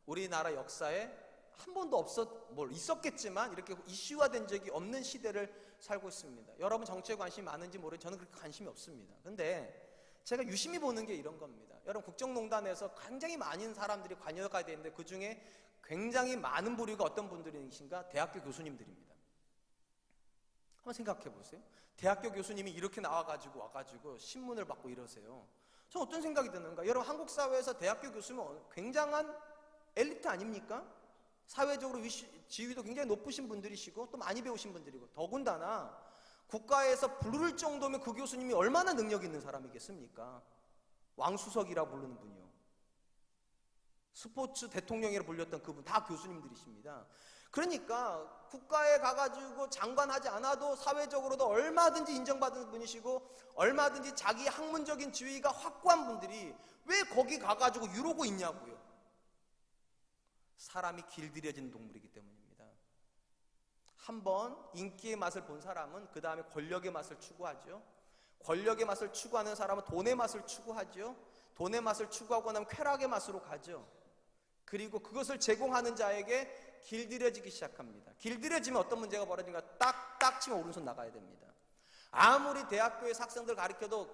우리나라 역사에 한 번도 있었겠지만 이렇게 이슈화된 적이 없는 시대를 살고 있습니다. 여러분 정치에 관심이 많은지 모르겠는데 저는 그렇게 관심이 없습니다. 근데 제가 유심히 보는 게 이런 겁니다. 여러분 국정농단에서 굉장히 많은 사람들이 관여가 되는데 그 중에 굉장히 많은 부류가 어떤 분들이신가? 대학교 교수님들입니다. 한번 생각해 보세요. 대학교 교수님이 이렇게 와가지고 신문을 받고 이러세요. 저 어떤 생각이 드는가? 여러분 한국 사회에서 대학교 교수는 굉장한 엘리트 아닙니까? 사회적으로 지위도 굉장히 높으신 분들이시고 또 많이 배우신 분들이고 더군다나 국가에서 부를 정도면 그 교수님이 얼마나 능력 있는 사람이겠습니까? 왕수석이라고 부르는 분이요. 스포츠 대통령이라고 불렸던 그분 다 교수님들이십니다. 그러니까 국가에 가가지고 장관하지 않아도 사회적으로도 얼마든지 인정받은 분이시고 얼마든지 자기 학문적인 지위가 확고한 분들이 왜 거기 가가지고 이러고 있냐고요. 사람이 길들여진 동물이기 때문입니다. 한번 인기의 맛을 본 사람은 그 다음에 권력의 맛을 추구하죠. 권력의 맛을 추구하는 사람은 돈의 맛을 추구하죠. 돈의 맛을 추구하고 나면 쾌락의 맛으로 가죠. 그리고 그것을 제공하는 자에게 길들여지기 시작합니다. 길들여지면 어떤 문제가 벌어지는가? 딱딱 치면 오른손 나가야 됩니다. 아무리 대학교에서 학생들 가르쳐도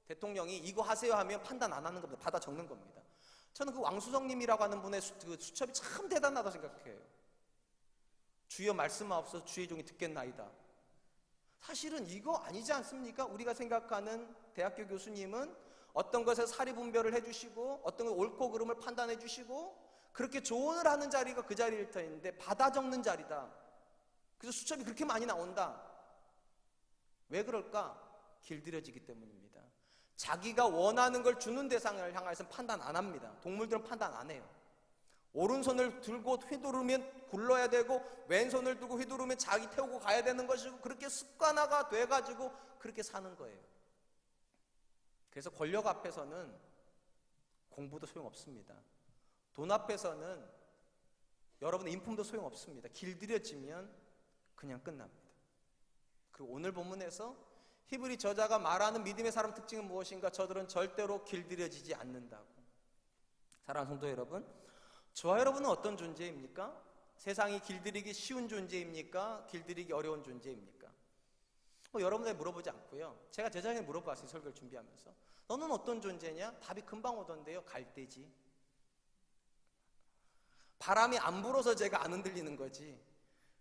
대통령이 이거 하세요 하면 판단 안 하는 겁니다. 받아 적는 겁니다. 저는 그 왕수성님이라고 하는 분의 수첩이 참 대단하다고 생각해요. 주여 말씀하옵소서 주의 종이 듣겠나이다. 사실은 이거 아니지 않습니까? 우리가 생각하는 대학교 교수님은 어떤 것에 사리분별을 해주시고 어떤 것 옳고 그름을 판단해 주시고 그렇게 조언을 하는 자리가 그 자리일 터인데 받아 적는 자리다. 그래서 수첩이 그렇게 많이 나온다. 왜 그럴까? 길들여지기 때문입니다. 자기가 원하는 걸 주는 대상을 향해서는 판단 안 합니다. 동물들은 판단 안 해요. 오른손을 들고 휘두르면 굴러야 되고 왼손을 들고 휘두르면 자기 태우고 가야 되는 것이고, 그렇게 습관화가 돼가지고 그렇게 사는 거예요. 그래서 권력 앞에서는 공부도 소용없습니다. 돈 앞에서는 여러분의 인품도 소용없습니다. 길들여지면 그냥 끝납니다. 그리고 오늘 본문에서 히브리 저자가 말하는 믿음의 사람 특징은 무엇인가? 저들은 절대로 길들여지지 않는다고. 사랑하는 성도 여러분, 저와 여러분은 어떤 존재입니까? 세상이 길들이기 쉬운 존재입니까? 길들이기 어려운 존재입니까? 여러분에게 물어보지 않고요, 제가 제 자신에게 물어봤어요. 설교를 준비하면서. 너는 어떤 존재냐? 답이 금방 오던데요. 갈대지. 바람이 안 불어서 제가 안 흔들리는 거지,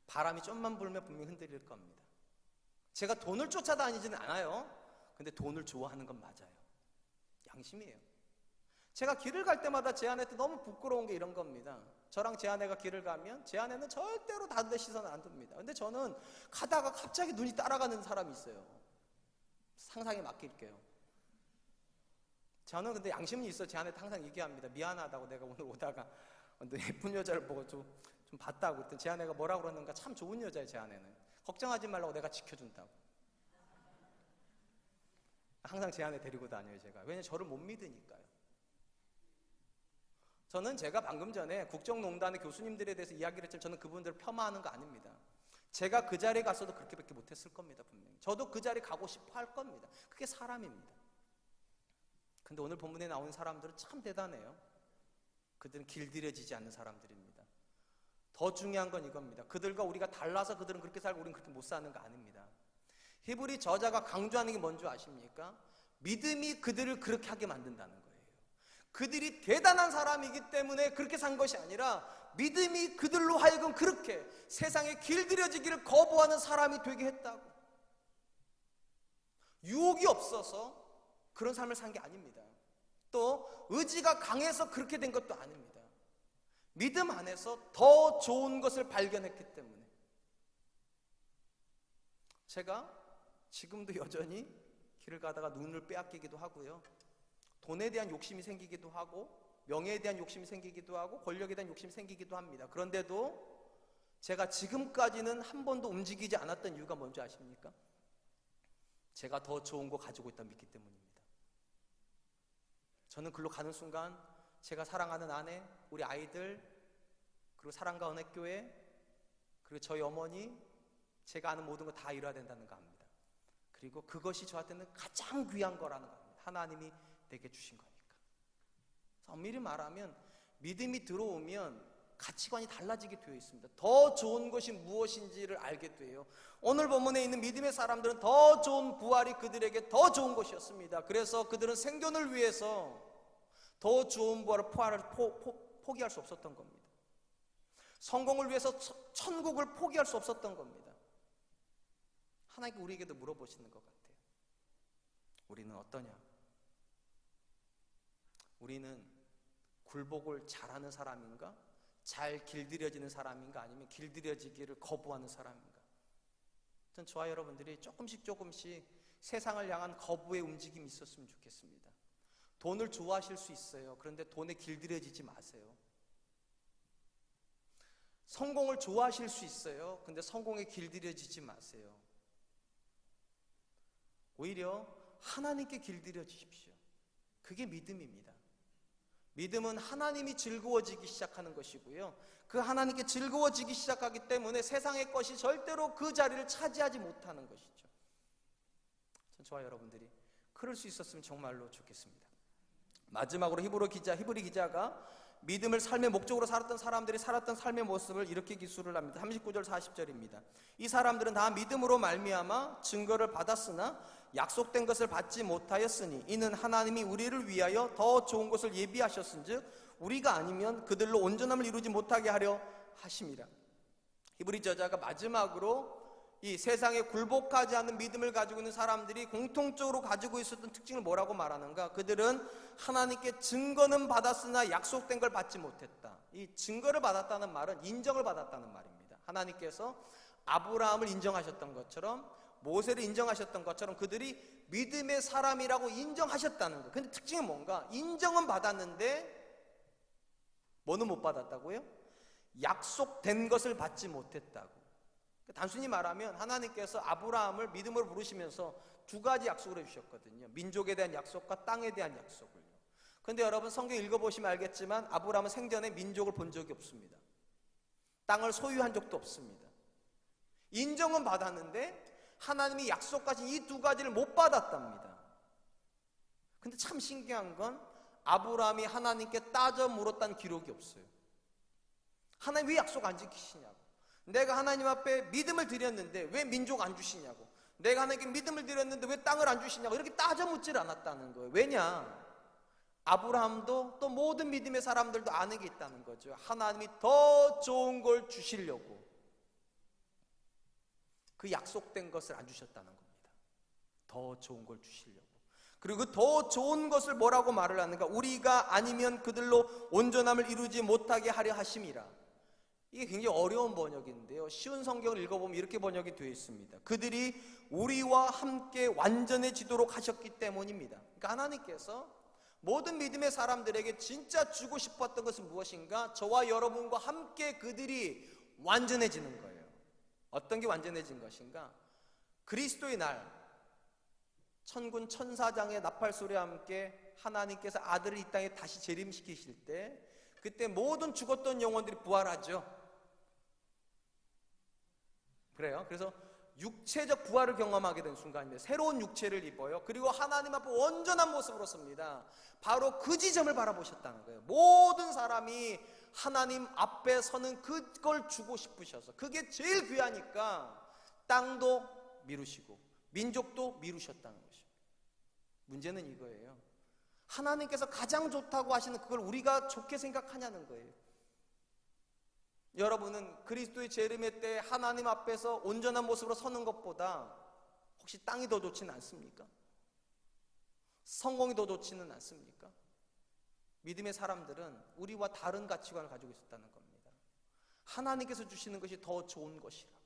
바람이 좀만 불면 분명히 흔들릴 겁니다. 제가 돈을 쫓아다니지는 않아요. 근데 돈을 좋아하는 건 맞아요. 양심이에요. 제가 길을 갈 때마다 제 아내한테 너무 부끄러운 게 이런 겁니다. 저랑 제 아내가 길을 가면 제 아내는 절대로 다른 데 시선을 안 둡니다. 근데 저는 가다가 갑자기 눈이 따라가는 사람이 있어요. 상상에 맡길게요. 저는 근데 양심은 있어요. 제 아내한테 항상 얘기합니다. 미안하다고, 내가 오늘 오다가 예쁜 여자를 보고 좀 봤다고. 그랬더니 제 아내가 뭐라고 그러는가, 참 좋은 여자예요. 제 아내는 걱정하지 말라고, 내가 지켜준다고. 항상 제 아내 데리고 다녀요 제가. 왜냐면 저를 못 믿으니까요. 저는 제가 방금 전에 국정농단의 교수님들에 대해서 이야기를 했지만 저는 그분들을 폄하하는 거 아닙니다. 제가 그 자리에 갔어도 그렇게밖에 못했을 겁니다. 분명히 저도 그 자리에 가고 싶어 할 겁니다. 그게 사람입니다. 근데 오늘 본문에 나오는 사람들은 참 대단해요. 그들은 길들여지지 않는 사람들입니다. 더 중요한 건 이겁니다. 그들과 우리가 달라서 그들은 그렇게 살고 우리는 그렇게 못 사는 거 아닙니다. 히브리 저자가 강조하는 게 뭔지 아십니까? 믿음이 그들을 그렇게 하게 만든다는 거예요. 그들이 대단한 사람이기 때문에 그렇게 산 것이 아니라 믿음이 그들로 하여금 그렇게 세상에 길들여지기를 거부하는 사람이 되게 했다고. 유혹이 없어서 그런 삶을 산 게 아닙니다. 또 의지가 강해서 그렇게 된 것도 아닙니다. 믿음 안에서 더 좋은 것을 발견했기 때문에. 제가 지금도 여전히 길을 가다가 눈을 빼앗기기도 하고요, 돈에 대한 욕심이 생기기도 하고, 명예에 대한 욕심이 생기기도 하고, 권력에 대한 욕심이 생기기도 합니다. 그런데도 제가 지금까지는 한 번도 움직이지 않았던 이유가 뭔지 아십니까? 제가 더 좋은 거 가지고 있다 믿기 때문입니다. 저는 글로 가는 순간 제가 사랑하는 아내, 우리 아이들, 그리고 사랑과 은혜교회, 그리고 저희 어머니, 제가 아는 모든 거 다 이뤄야 된다는 거 압니다. 그리고 그것이 저한테는 가장 귀한 거라는 겁니다. 하나님이 내게 주신 거니까. 엄밀히 말하면 믿음이 들어오면 가치관이 달라지게 되어 있습니다. 더 좋은 것이 무엇인지를 알게 돼요. 오늘 본문에 있는 믿음의 사람들은 더 좋은 부활이 그들에게 더 좋은 것이었습니다. 그래서 그들은 생존을 위해서 더 좋은 부활을 포기할 수 없었던 겁니다. 성공을 위해서 천국을 포기할 수 없었던 겁니다. 하나님께 우리에게도 물어보시는 것 같아요. 우리는 어떠냐? 우리는 굴복을 잘하는 사람인가? 잘 길들여지는 사람인가? 아니면 길들여지기를 거부하는 사람인가? 전 저와 여러분들이 조금씩 세상을 향한 거부의 움직임이 있었으면 좋겠습니다. 돈을 좋아하실 수 있어요. 그런데 돈에 길들여지지 마세요. 성공을 좋아하실 수 있어요. 근데 성공에 길들여지지 마세요. 오히려 하나님께 길들여지십시오. 그게 믿음입니다. 믿음은 하나님이 즐거워지기 시작하는 것이고요, 그 하나님께 즐거워지기 시작하기 때문에 세상의 것이 절대로 그 자리를 차지하지 못하는 것이죠. 저와 여러분들이 그럴 수 있었으면 정말로 좋겠습니다. 마지막으로 히브리 기자가 믿음을 삶의 목적으로 살았던 사람들이 살았던 삶의 모습을 이렇게 기술을 합니다. 39절 40절입니다. 이 사람들은 다 믿음으로 말미암아 증거를 받았으나 약속된 것을 받지 못하였으니 이는 하나님이 우리를 위하여 더 좋은 것을 예비하셨은즉 우리가 아니면 그들로 온전함을 이루지 못하게 하려 하심이라. 히브리 저자가 마지막으로 이 세상에 굴복하지 않는 믿음을 가지고 있는 사람들이 공통적으로 가지고 있었던 특징을 뭐라고 말하는가? 그들은 하나님께 증거는 받았으나 약속된 걸 받지 못했다. 이 증거를 받았다는 말은 인정을 받았다는 말입니다. 하나님께서 아브라함을 인정하셨던 것처럼 모세를 인정하셨던 것처럼 그들이 믿음의 사람이라고 인정하셨다는 거예요. 근데 특징은 뭔가? 인정은 받았는데 뭐는 못 받았다고요? 약속된 것을 받지 못했다고. 단순히 말하면 하나님께서 아브라함을 믿음으로 부르시면서 두 가지 약속을 해주셨거든요. 민족에 대한 약속과 땅에 대한 약속을요. 그런데 여러분 성경 읽어보시면 알겠지만 아브라함은 생전에 민족을 본 적이 없습니다. 땅을 소유한 적도 없습니다. 인정은 받았는데 하나님이 약속하신 이 두 가지를 못 받았답니다. 근데 참 신기한 건 아브라함이 하나님께 따져 물었다는 기록이 없어요. 하나님 왜 약속 안 지키시냐고. 내가 하나님 앞에 믿음을 드렸는데 왜 민족 안 주시냐고. 내가 하나님께 믿음을 드렸는데 왜 땅을 안 주시냐고. 이렇게 따져 묻질 않았다는 거예요. 왜냐? 아브라함도 또 모든 믿음의 사람들도 아는 게 있다는 거죠. 하나님이 더 좋은 걸 주시려고 그 약속된 것을 안 주셨다는 겁니다. 더 좋은 걸 주시려고. 그리고 그 더 좋은 것을 뭐라고 말을 하는가? 우리가 아니면 그들로 온전함을 이루지 못하게 하려 하심이라. 이게 굉장히 어려운 번역인데요. 쉬운 성경을 읽어보면 이렇게 번역이 되어 있습니다. 그들이 우리와 함께 완전해지도록 하셨기 때문입니다. 그러니까 하나님께서 모든 믿음의 사람들에게 진짜 주고 싶었던 것은 무엇인가? 저와 여러분과 함께 그들이 완전해지는 거예요. 어떤 게 완전해진 것인가? 그리스도의 날 천군 천사장의 나팔 소리와 함께 하나님께서 아들을 이 땅에 다시 재림시키실 때 그때 모든 죽었던 영혼들이 부활하죠. 그래요. 그래서 육체적 부활을 경험하게 된 순간입니다. 새로운 육체를 입어요. 그리고 하나님 앞에 온전한 모습으로 섭니다. 바로 그 지점을 바라보셨다는 거예요. 모든 사람이 하나님 앞에 서는 그걸 주고 싶으셔서 그게 제일 귀하니까 땅도 미루시고 민족도 미루셨다는 것이죠. 문제는 이거예요. 하나님께서 가장 좋다고 하시는 그걸 우리가 좋게 생각하냐는 거예요. 여러분은 그리스도의 재림의 때 하나님 앞에서 온전한 모습으로 서는 것보다 혹시 땅이 더 좋지는 않습니까? 성공이 더 좋지는 않습니까? 믿음의 사람들은 우리와 다른 가치관을 가지고 있었다는 겁니다. 하나님께서 주시는 것이 더 좋은 것이라고.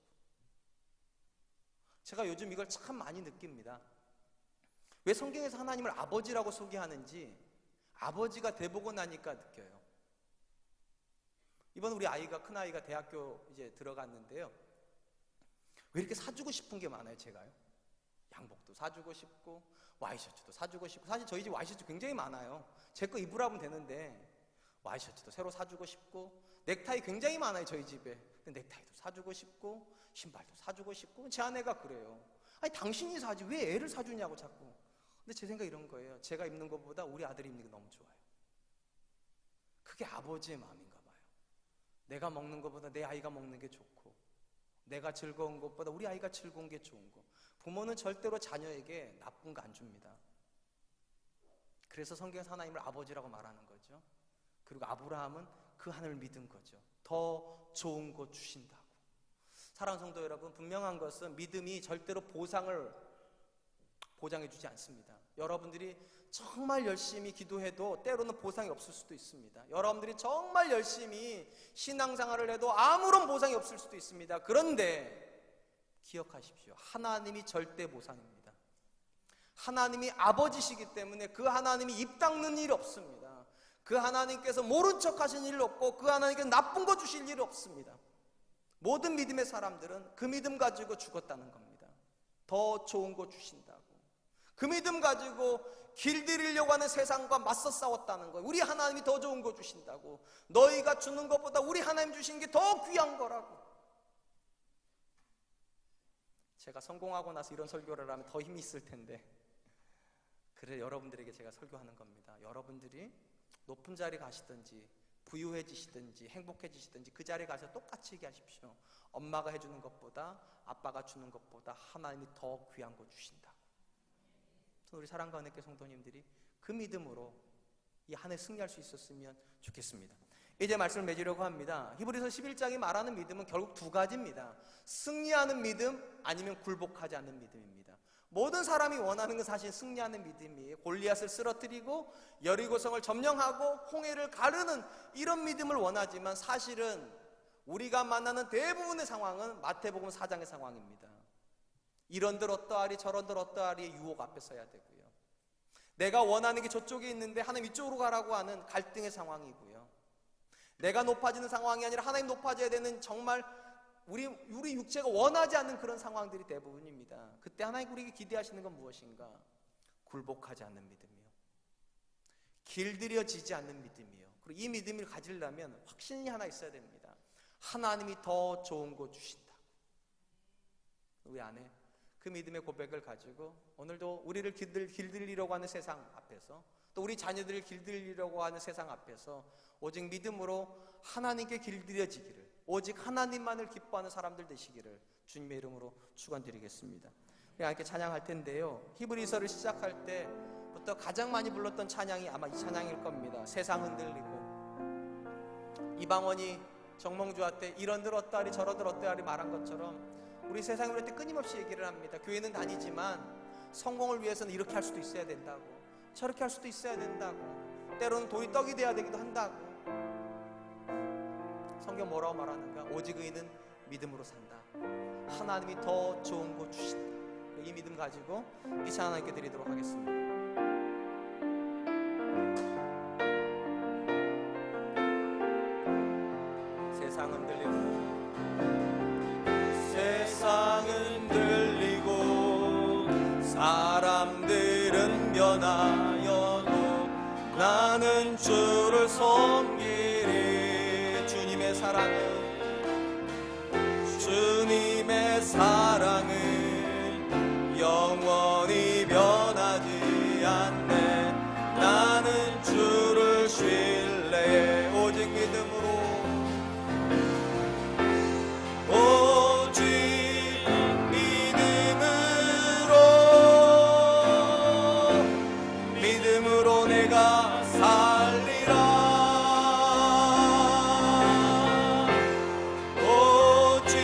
제가 요즘 이걸 참 많이 느낍니다. 왜 성경에서 하나님을 아버지라고 소개하는지 아버지가 돼보고 나니까 느껴요. 이번 우리 아이가, 큰아이가 대학교 이제 들어갔는데요. 왜 이렇게 사주고 싶은 게 많아요, 제가요? 양복도 사주고 싶고 와이셔츠도 사주고 싶고. 사실 저희 집 와이셔츠 굉장히 많아요. 제 거 입으라면 되는데 와이셔츠도 새로 사주고 싶고 넥타이 굉장히 많아요, 저희 집에. 근데 넥타이도 사주고 싶고 신발도 사주고 싶고. 제 아내가 그래요. 아니 당신이 사지 왜 애를 사주냐고 자꾸. 근데 제 생각 이런 거예요. 제가 입는 것보다 우리 아들이 입는 게 너무 좋아요. 그게 아버지의 마음인가 봐요. 내가 먹는 것보다 내 아이가 먹는 게 좋고 내가 즐거운 것보다 우리 아이가 즐거운 게 좋은 거. 부모는 절대로 자녀에게 나쁜 거 안 줍니다. 그래서 성경에서 하나님을 아버지라고 말하는 거죠. 그리고 아브라함은 그 하나님을 믿은 거죠. 더 좋은 거 주신다고. 사랑하는 성도 여러분, 분명한 것은 믿음이 절대로 보상을 보장해 주지 않습니다. 여러분들이 정말 열심히 기도해도 때로는 보상이 없을 수도 있습니다. 여러분들이 정말 열심히 신앙생활을 해도 아무런 보상이 없을 수도 있습니다. 그런데 기억하십시오. 하나님이 절대 보상입니다. 하나님이 아버지시기 때문에 그 하나님이 입 닦는 일이 없습니다. 그 하나님께서 모른 척 하신 일 없고 그 하나님께서 나쁜 거 주실 일이 없습니다. 모든 믿음의 사람들은 그 믿음 가지고 죽었다는 겁니다. 더 좋은 거 주신다고. 그 믿음 가지고 길들이려고 하는 세상과 맞서 싸웠다는 거예요. 우리 하나님이 더 좋은 거 주신다고. 너희가 주는 것보다 우리 하나님 주신 게 더 귀한 거라고. 제가 성공하고 나서 이런 설교를 하면 더 힘이 있을 텐데 그래 여러분들에게 제가 설교하는 겁니다. 여러분들이 높은 자리에 가시든지 부유해지시든지 행복해지시든지 그 자리에 가서 똑같이 얘기하십시오. 엄마가 해주는 것보다 아빠가 주는 것보다 하나님이 더 귀한 거 주신다고. 우리 사랑과 은혜교회 성도님들이 그 믿음으로 이 한 해 승리할 수 있었으면 좋겠습니다. 이제 말씀을 맺으려고 합니다. 히브리서 11장이 말하는 믿음은 결국 두 가지입니다. 승리하는 믿음 아니면 굴복하지 않는 믿음입니다. 모든 사람이 원하는 건 사실 승리하는 믿음이에요. 골리앗을 쓰러뜨리고 여리고성을 점령하고 홍해를 가르는 이런 믿음을 원하지만 사실은 우리가 만나는 대부분의 상황은 마태복음 4장의 상황입니다. 이런들 어떠하리 저런들 어떠하리의 유혹 앞에 서야 되고요. 내가 원하는 게 저쪽에 있는데 하나님 이쪽으로 가라고 하는 갈등의 상황이고요. 내가 높아지는 상황이 아니라 하나님 높아져야 되는 정말 우리 육체가 원하지 않는 그런 상황들이 대부분입니다. 그때 하나님 우리에게 기대하시는 건 무엇인가? 굴복하지 않는 믿음이요, 길들여지지 않는 믿음이요. 그리고 이 믿음을 가지려면 확신이 하나 있어야 됩니다. 하나님이 더 좋은 거 주신다. 우리 안에 그 믿음의 고백을 가지고 오늘도 우리를 길들이려고 하는 세상 앞에서, 또 우리 자녀들을 길들이려고 하는 세상 앞에서 오직 믿음으로 하나님께 길들여지기를, 오직 하나님만을 기뻐하는 사람들 되시기를 주님의 이름으로 축원드리겠습니다. 우리 함께 찬양할 텐데요, 히브리서를 시작할 때부터 가장 많이 불렀던 찬양이 아마 이 찬양일 겁니다. 세상 흔들리고. 이방원이 정몽주한테 이런들 어떠하리 저런들 어떠하리 말한 것처럼 우리 세상에 우리한테 끊임없이 얘기를 합니다. 교회는 다니지만 성공을 위해서는 이렇게 할 수도 있어야 된다고, 저렇게 할 수도 있어야 된다고, 때로는 돈이 떡이 돼야 되기도 한다고. 성경 뭐라고 말하는가? 오직 의인은 믿음으로 산다. 하나님이 더 좋은 거 주신다. 이 믿음 가지고 이 찬양 하나님께 드리도록 하겠습니다. 세상은 들리고, 세상은 들리고, 사람들은 변하여도 나는 주를 섬기리. 주님의 사랑은 영원히 변하지 않네. 나는 주를 신뢰해. 오직 믿음으로, 오직 믿음으로 내가 살리라. 오직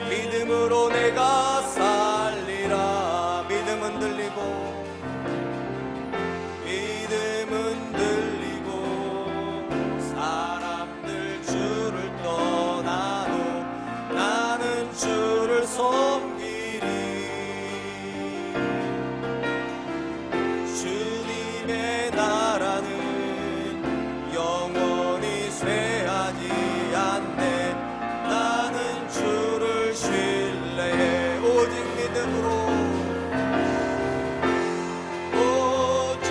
믿음으로 내가 살리라. 믿음은 들리고, 믿음은 들리고, 사람들 주를 떠나도 나는 주를 섬기리. 주님의 나라는 영원히 쇠하지 않네. 나는 주를 신뢰해. 오직 믿음으로, 오직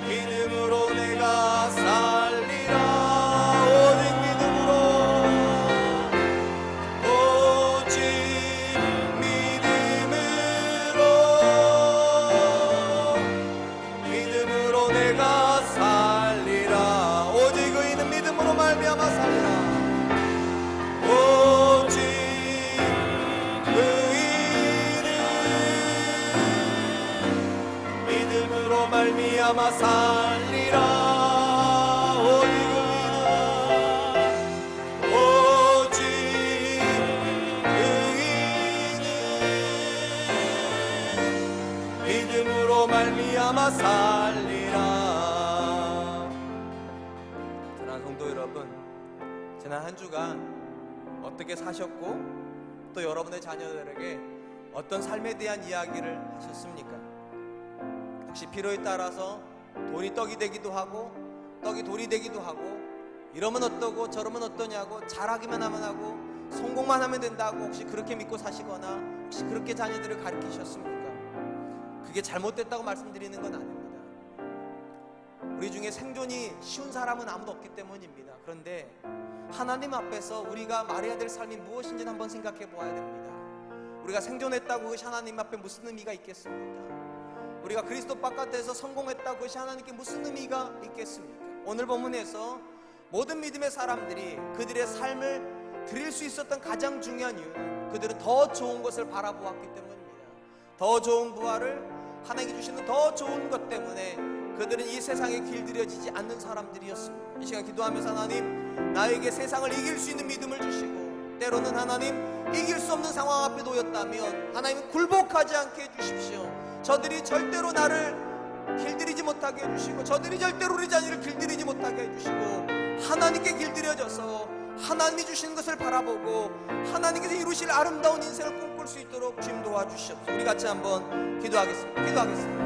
믿음으로 내가 살리라. 오직 믿음으로, 오직 믿음으로 내가 살리라. 오직 의인은 믿음으로 말미암아 살리라. 오직 의인은 믿음으로 말미암아 살리라. 오직 의인은 믿음으로 말미암아 살리라. 사랑하는 성도 여러분, 지난 한 주간 어떻게 사셨고 또 여러분의 자녀들에게 어떤 삶에 대한 이야기를 하셨습니까? 혹시 필요에 따라서 돈이 떡이 되기도 하고 떡이 돌이 되기도 하고, 이러면 어떠고 저러면 어떠냐고, 잘하기만 하면 하고 성공만 하면 된다고 혹시 그렇게 믿고 사시거나 혹시 그렇게 자녀들을 가르치셨습니까? 그게 잘못됐다고 말씀드리는 건 아닙니다. 우리 중에 생존이 쉬운 사람은 아무도 없기 때문입니다. 그런데 하나님 앞에서 우리가 말해야 될 삶이 무엇인지 한번 생각해 보아야 됩니다. 우리가 생존했다고 그것이 하나님 앞에 무슨 의미가 있겠습니까? 우리가 그리스도 바깥에서 성공했다고 그것이 하나님께 무슨 의미가 있겠습니까? 오늘 본문에서 모든 믿음의 사람들이 그들의 삶을 드릴 수 있었던 가장 중요한 이유는 그들은 더 좋은 것을 바라보았기 때문입니다. 더 좋은 부활을 하나님께 주시는 더 좋은 것 때문에 그들은 이 세상에 길들여지지 않는 사람들이었습니다. 이 시간 기도하면서 하나님, 나에게 세상을 이길 수 있는 믿음을 주시고, 때로는 하나님 이길 수 없는 상황 앞에 놓였다면 하나님 굴복하지 않게 해주십시오. 저들이 절대로 나를 길들이지 못하게 해주시고 저들이 절대로 우리 자녀를 길들이지 못하게 해주시고 하나님께 길들여져서 하나님이 주시는 것을 바라보고 하나님께서 이루실 아름다운 인생을 꿈꿀 수 있도록 주님 도와주시옵소서. 우리 같이 한번 기도하겠습니다.